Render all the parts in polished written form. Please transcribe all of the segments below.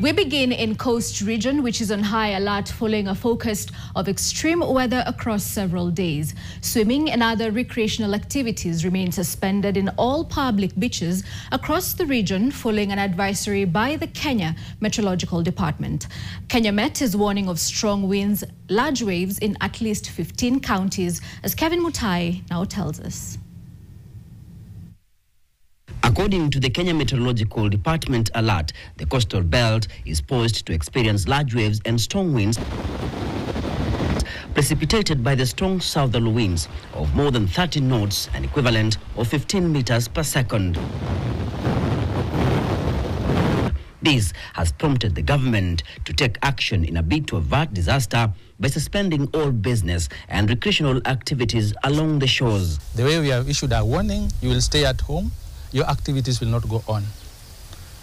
We begin in Coast Region, which is on high alert following a forecast of extreme weather across several days. Swimming and other recreational activities remain suspended in all public beaches across the region following an advisory by the Kenya Meteorological Department. Kenya Met is warning of strong winds, large waves in at least 15 counties, as Kevin Mutai now tells us. According to the Kenya Meteorological Department alert, the coastal belt is poised to experience large waves and strong winds precipitated by the strong southerly winds of more than 30 knots, an equivalent of 15 meters per second. This has prompted the government to take action in a bid to avert disaster by suspending all business and recreational activities along the shores. The way we have issued a warning, you will stay at home. Your activities will not go on.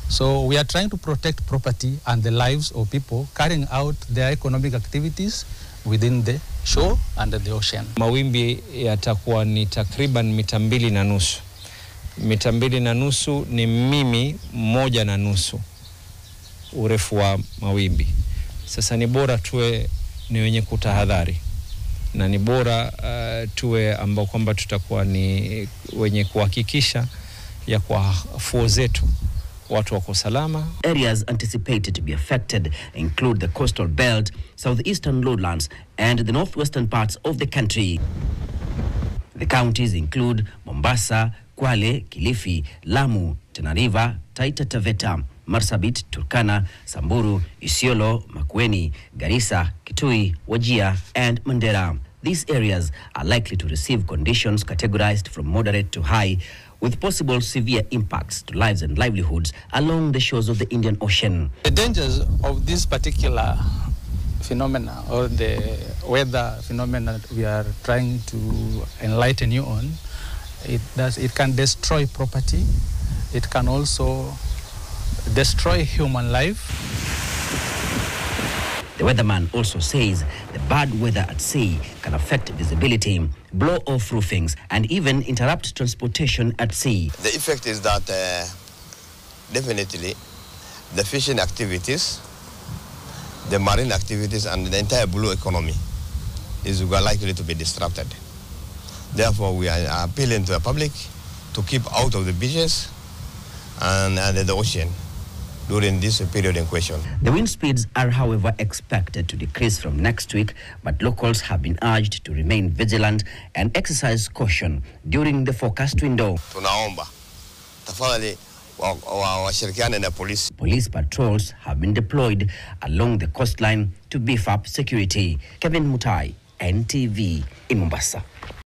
So we are trying to protect property and the lives of people carrying out their economic activities within the shore and the ocean. Mawimbi yatakuwa ni takriban mita 2.5. Mita 2.5 ni mimi 1.5 urefu wa mawimbi. Sasa ni bora tuwe ni wenye kutahadhari. Na ni bora tuwe ambao kwamba tutakuwa ni wenye kuhakikisha ya kwa fuo zetu watu wako salama. Areas anticipated to be affected include the coastal belt, southeastern lowlands and the northwestern parts of the country. The counties include Mombasa, Kwale, Kilifi, Lamu, Tana River, Taita Taveta, Marsabit, Turkana, Samburu, Isiolo, Makueni, Garissa, Kitui, Wajir and Mandera. These areas are likely to receive conditions categorized from moderate to high, with possible severe impacts to lives and livelihoods along the shores of the Indian Ocean. The dangers of this particular phenomena, or the weather phenomena we are trying to enlighten you on, it can destroy property. It can also destroy human life. The weatherman also says the bad weather at sea can affect visibility, blow off roofings, and even interrupt transportation at sea. The effect is that definitely the fishing activities, the marine activities, and the entire blue economy is likely to be disrupted. Therefore, we are appealing to the public to keep out of the beaches and the ocean during this period in question. The wind speeds are, however, expected to decrease from next week, but locals have been urged to remain vigilant and exercise caution during the forecast window. Tunaomba tafadhali washirikiane na police. Police patrols have been deployed along the coastline to beef up security. Kevin Mutai, NTV in Mombasa.